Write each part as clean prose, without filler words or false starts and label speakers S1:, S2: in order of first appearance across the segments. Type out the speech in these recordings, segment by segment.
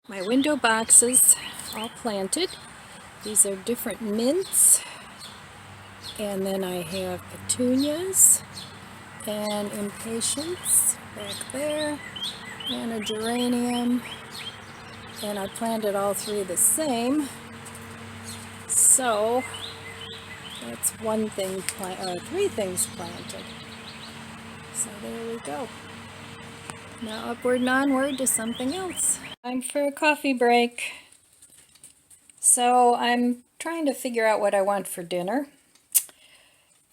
S1: my window boxes all planted. These are different mints. And then I have petunias and impatiens back there, and a geranium. And I planted all three the same. So that's one thing, or three things planted. So there we go. Now upward and onward to something else. Time for a coffee break. So I'm trying to figure out what I want for dinner.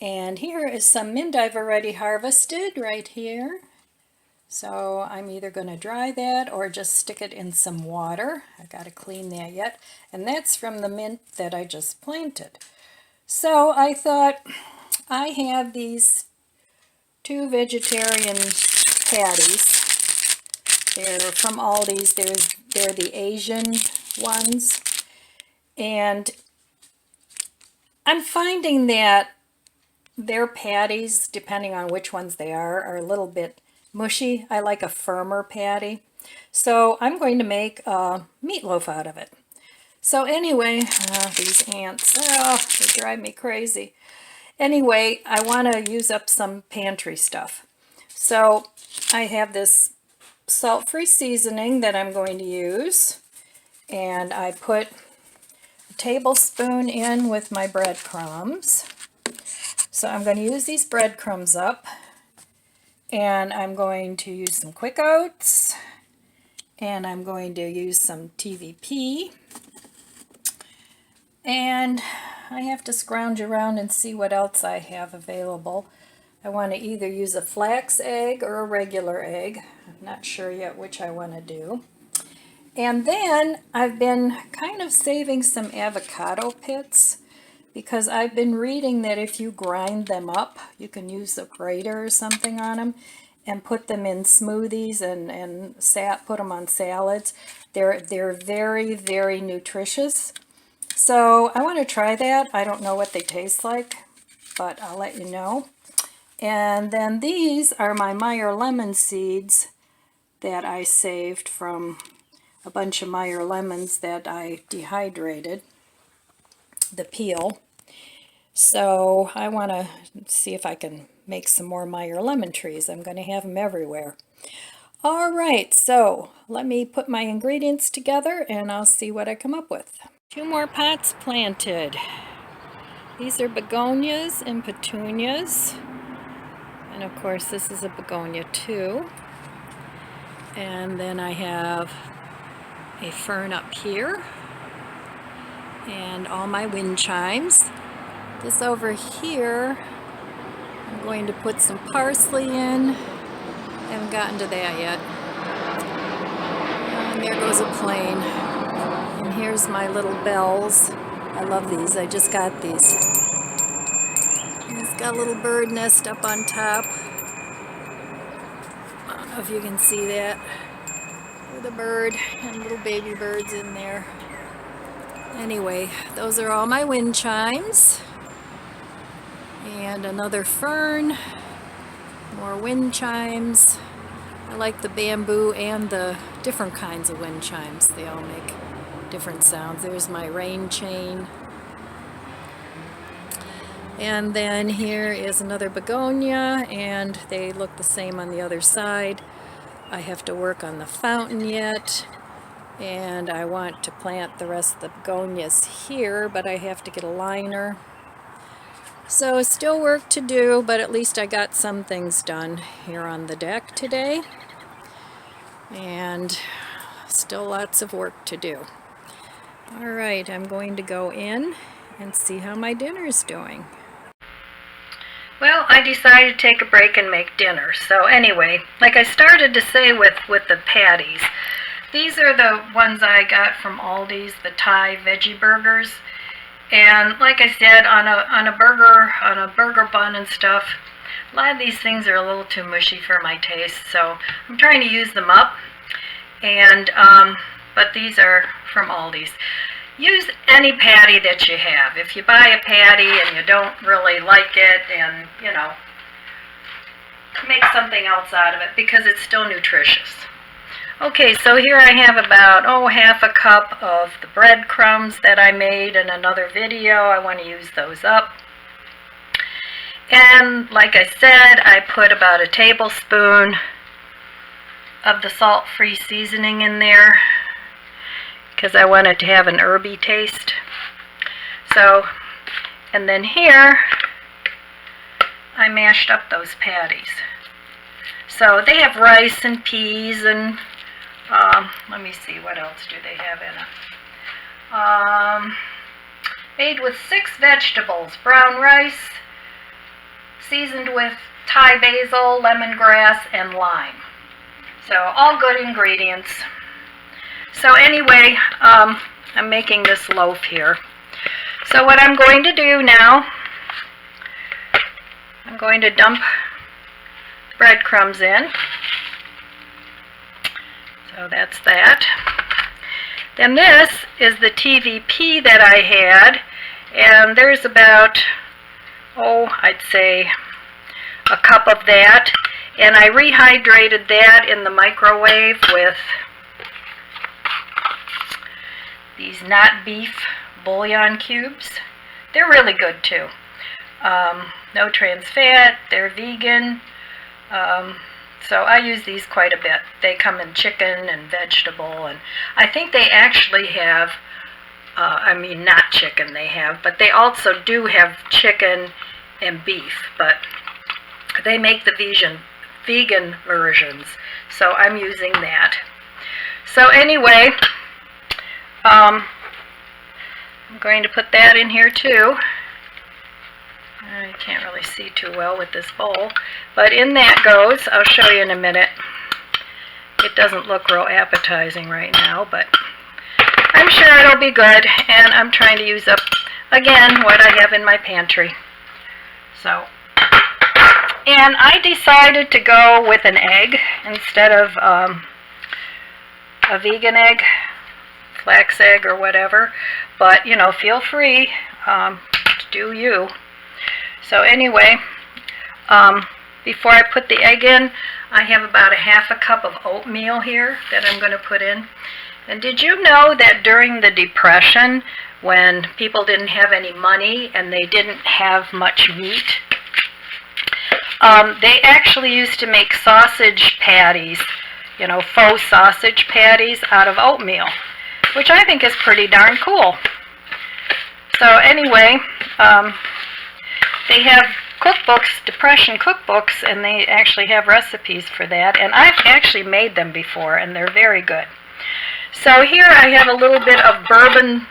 S1: And here is some mint I've already harvested right here. So I'm either going to dry that or just stick it in some water. I got to clean that yet. And that's from the mint that I just planted. So I thought, I have these two vegetarian patties. They're from Aldi's. They're the Asian ones. And I'm finding that their patties, depending on which ones they are a little bit mushy. I like a firmer patty. So I'm going to make a meatloaf out of it. So anyway, these ants, they drive me crazy. Anyway, I want to use up some pantry stuff. So I have this salt-free seasoning that I'm going to use. And I put a tablespoon in with my breadcrumbs. So I'm going to use these breadcrumbs up. And I'm going to use some quick oats. And I'm going to use some TVP. And I have to scrounge around and see what else I have available. I want to either use a flax egg or a regular egg. I'm not sure yet which I want to do. And then I've been kind of saving some avocado pits because I've been reading that if you grind them up, you can use a grater or something on them and put them in smoothies and put them on salads. They're very, very nutritious. So I want to try that. I don't know what they taste like, but I'll let you know. And then these are my Meyer lemon seeds that I saved from a bunch of Meyer lemons that I dehydrated, the peel. So I want to see if I can make some more Meyer lemon trees. I'm going to have them everywhere. All right, so let me put my ingredients together and I'll see what I come up with. 2 more pots planted. These are begonias and petunias. And of course this is a begonia too. And then I have a fern up here. And all my wind chimes. This over here, I'm going to put some parsley in. Haven't gotten to that yet. And there goes a plane. And here's my little bells. I love these. I just got these. And it's got a little bird nest up on top. I don't know if you can see that. With a bird and little baby birds in there. Anyway, those are all my wind chimes. And another fern. More wind chimes. I like the bamboo and the different kinds of wind chimes. They all make different sounds. There's my rain chain. And then here is another begonia, and they look the same on the other side. I have to work on the fountain yet, and I want to plant the rest of the begonias here, but I have to get a liner. So still work to do, but at least I got some things done here on the deck today. And still lots of work to do. All right, I'm going to go in and see how my dinner's doing. Well, I decided to take a break and make dinner. So anyway, like I started to say with the patties, these are the ones I got from Aldi's, the Thai veggie burgers. And like I said, on a burger bun and stuff, a lot of these things are a little too mushy for my taste, so I'm trying to use them up. And but these are from Aldi's. Use any patty that you have. If you buy a patty and you don't really like it, and you know, make something else out of it because it's still nutritious. Okay, so here I have about, half a cup of the breadcrumbs that I made in another video. I want to use those up. And like I said, I put about a tablespoon of the salt-free seasoning in there because I want it to have an herby taste. So, and then here, I mashed up those patties. So they have rice and peas and let me see, what else do they have in it? Made with 6 vegetables: brown rice, seasoned with Thai basil, lemongrass, and lime. So all good ingredients. So anyway, I'm making this loaf here. So what I'm going to do now, I'm going to dump breadcrumbs in. So that's that. Then this is the TVP that I had, and there's about, I'd say a cup of that, and I rehydrated that in the microwave with these not beef bouillon cubes. They're really good too. No trans fat, they're vegan. So I use these quite a bit. They come in chicken and vegetable, and I think they actually have, not chicken they have, but they also do have chicken and beef, but they make the vegan versions, so I'm using that. So anyway, I'm going to put that in here too. I can't really see too well with this bowl, but in that goes, I'll show you in a minute. It doesn't look real appetizing right now, but I'm sure it'll be good, and I'm trying to use up, again, what I have in my pantry. So, and I decided to go with an egg instead of a vegan egg, flax egg or whatever, but, feel free to do you. So anyway, before I put the egg in, I have about a half a cup of oatmeal here that I'm going to put in. And did you know that during the Depression, when people didn't have any money and they didn't have much meat, they actually used to make sausage patties, faux sausage patties out of oatmeal, which I think is pretty darn cool. So anyway, they have cookbooks, Depression cookbooks, and they actually have recipes for that. And I've actually made them before, and they're very good. So here I have a little bit of bourbon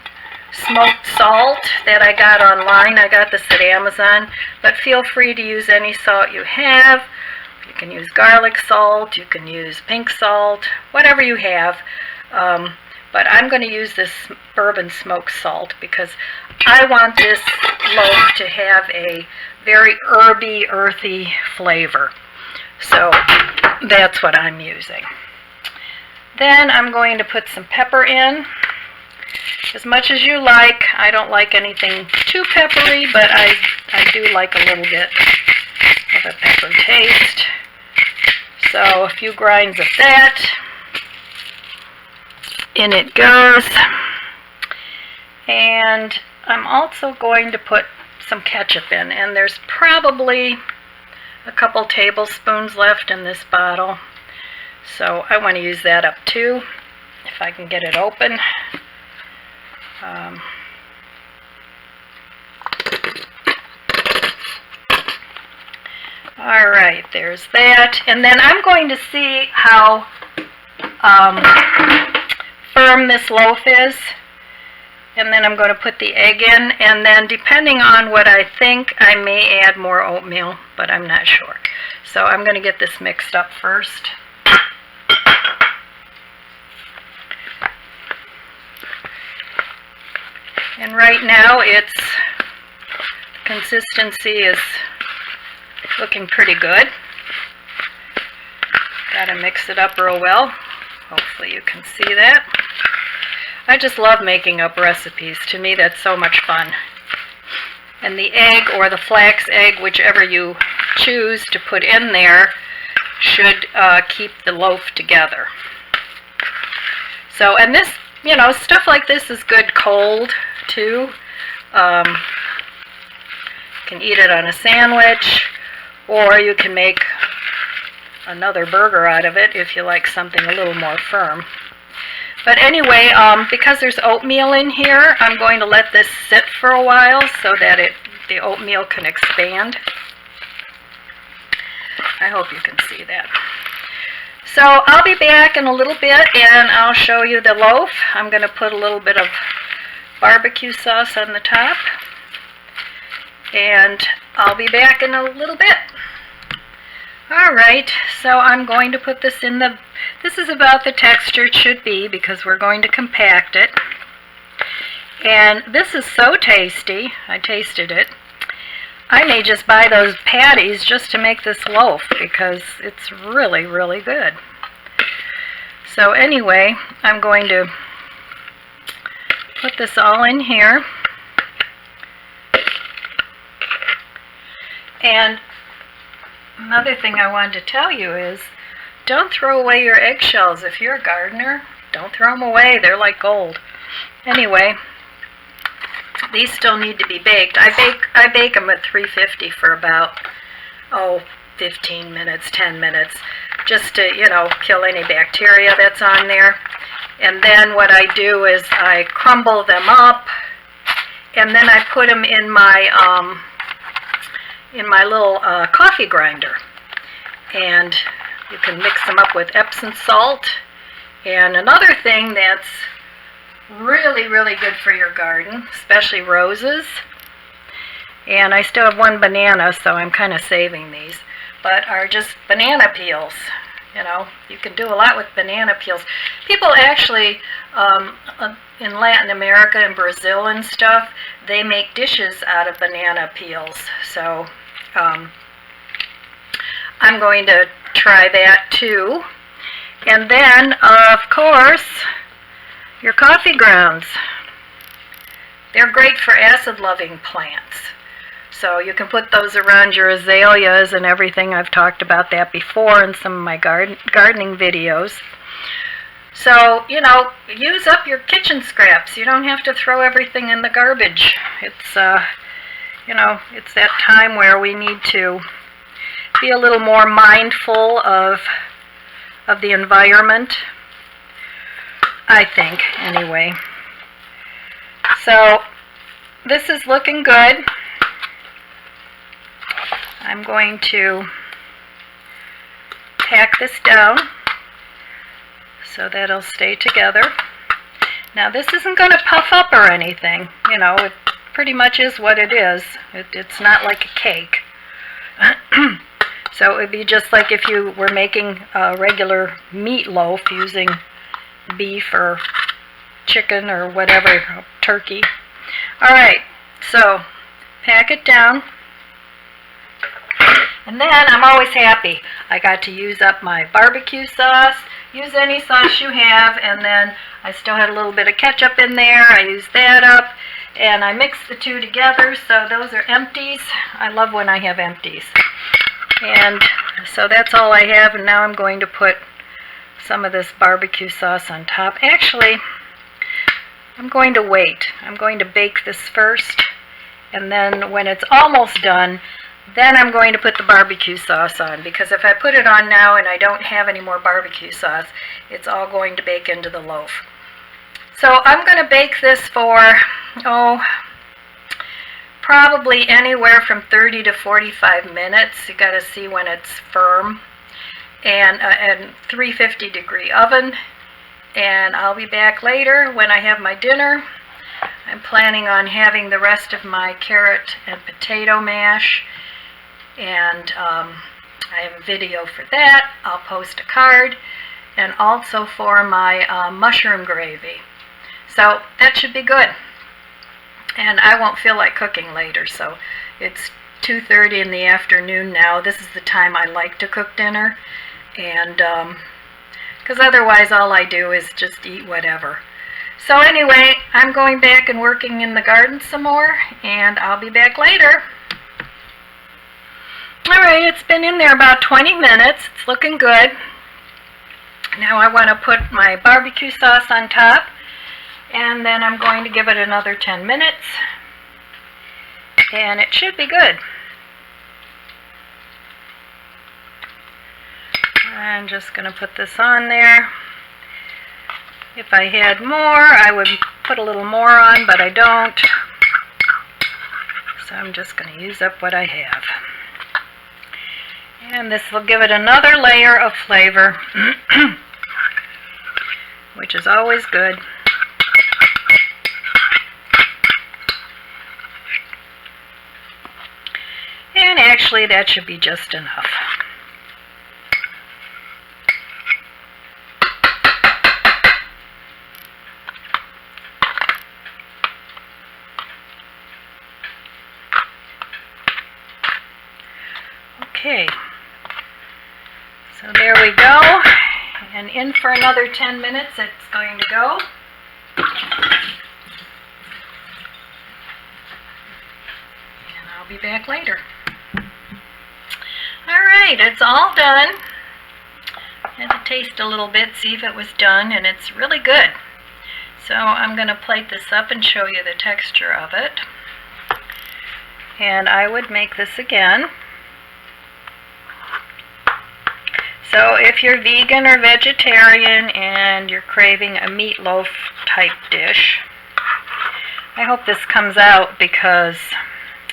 S1: smoked salt that I got online. I got this at Amazon, but feel free to use any salt you have. You can use garlic salt, you can use pink salt, whatever you have. But I'm going to use this bourbon smoked salt because I want this loaf to have a very herby, earthy flavor. So that's what I'm using. Then I'm going to put some pepper in, as much as you like. I don't like anything too peppery, but I do like a little bit of a pepper taste. So a few grinds of that. In it goes. And I'm also going to put some ketchup in, and there's probably a couple tablespoons left in this bottle, so I want to use that up too, if I can get it open. Alright, there's that, and then I'm going to see how firm this loaf is, and then I'm going to put the egg in, and then depending on what I think, I may add more oatmeal, but I'm not sure. So I'm going to get this mixed up first. And right now consistency is looking pretty good. Got to mix it up real well. Hopefully you can see that. I just love making up recipes. To me, that's so much fun. And the egg or the flax egg, whichever you choose to put in there, should keep the loaf together. So, and this, you know, stuff like this is good cold too. You can eat it on a sandwich, or you can make another burger out of it if you like something a little more firm. But anyway, because there's oatmeal in here, I'm going to let this sit for a while so that the oatmeal can expand. I hope you can see that. So I'll be back in a little bit and I'll show you the loaf. I'm going to put a little bit of barbecue sauce on the top. And I'll be back in a little bit. Alright, so I'm going to put this in the, this is about the texture it should be because we're going to compact it. And this is so tasty, I tasted it. I may just buy those patties just to make this loaf because it's really, really good. So anyway, I'm going to put this all in here. And another thing I wanted to tell you is, don't throw away your eggshells. If you're a gardener, don't throw them away. They're like gold. Anyway, these still need to be baked. I bake them at 350 for about, 15 minutes, 10 minutes, just to, you know, kill any bacteria that's on there. And then what I do is I crumble them up, and then I put them in my little coffee grinder, and you can mix them up with Epsom salt. And another thing that's really, really good for your garden, especially roses, and I still have one banana, so I'm kind of saving these, but are just banana peels. You know, you can do a lot with banana peels. People actually, in Latin America and Brazil and stuff, they make dishes out of banana peels. So I'm going to try that too. And then, of course, your coffee grounds. They're great for acid-loving plants. So you can put those around your azaleas and everything. I've talked about that before in some of my gardening videos. So, you know, use up your kitchen scraps. You don't have to throw everything in the garbage. It's, you know, it's that time where we need to be a little more mindful of the environment, I think, anyway. So, this is looking good. I'm going to pack this down so that it'll stay together. Now, this isn't going to puff up or anything. You know, it pretty much is what it is. It's not like a cake. So it would be just like if you were making a regular meatloaf using beef or chicken or whatever, turkey. Alright, so pack it down. And then I'm always happy. I got to use up my barbecue sauce. Use any sauce you have, and then I still had a little bit of ketchup in there. I used that up, and I mixed the two together, so those are empties. I love when I have empties. And so that's all I have, and now I'm going to put some of this barbecue sauce on top. Actually, I'm going to wait. I'm going to bake this first, and then when it's almost done, then I'm going to put the barbecue sauce on, because if I put it on now and I don't have any more barbecue sauce, it's all going to bake into the loaf. So I'm going to bake this for, probably anywhere from 30 to 45 minutes. You got to see when it's firm. And 350 degree oven. And I'll be back later when I have my dinner. I'm planning on having the rest of my carrot and potato mash. And I have a video for that. I'll post a card. And also for my mushroom gravy. So that should be good. And I won't feel like cooking later, so it's 2:30 in the afternoon now. This is the time I like to cook dinner, and because otherwise all I do is just eat whatever. So anyway, I'm going back and working in the garden some more, and I'll be back later. Alright, it's been in there about 20 minutes. It's looking good. Now I want to put my barbecue sauce on top, and then I'm going to give it another 10 minutes, and it should be good. I'm just going to put this on there. If I had more, I would put a little more on, but I don't. So I'm just going to use up what I have. And this will give it another layer of flavor, which is always good. And actually, that should be just enough. Okay, so there we go, and in for another 10 minutes it's going to go. And I'll be back later. Alright, it's all done. I had to taste a little bit, see if it was done, and it's really good. So I'm going to plate this up and show you the texture of it. And I would make this again. So if you're vegan or vegetarian and you're craving a meatloaf type dish, I hope this comes out because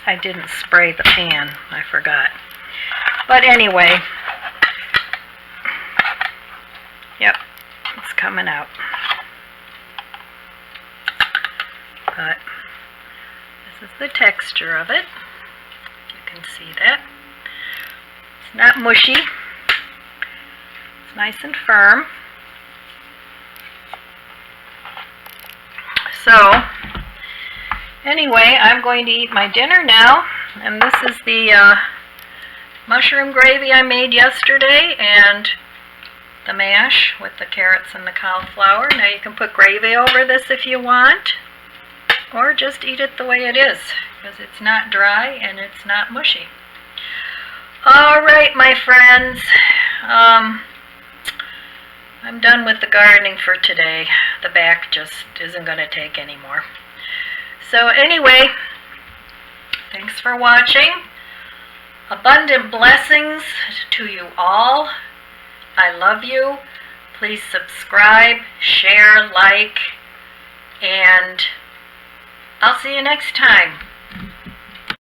S1: I didn't spray the pan. I forgot. But anyway, yep, it's coming out. But this is the texture of it. You can see that. It's not mushy. Nice and firm. So anyway, I'm going to eat my dinner now, and this is the mushroom gravy I made yesterday and the mash with the carrots and the cauliflower. Now you can put gravy over this if you want, or just eat it the way it is, because it's not dry and it's not mushy. Alright, my friends, I'm done with the gardening for today. The back just isn't going to take anymore. So anyway, thanks for watching. Abundant blessings to you all. I love you. Please subscribe, share, like, and I'll see you next time.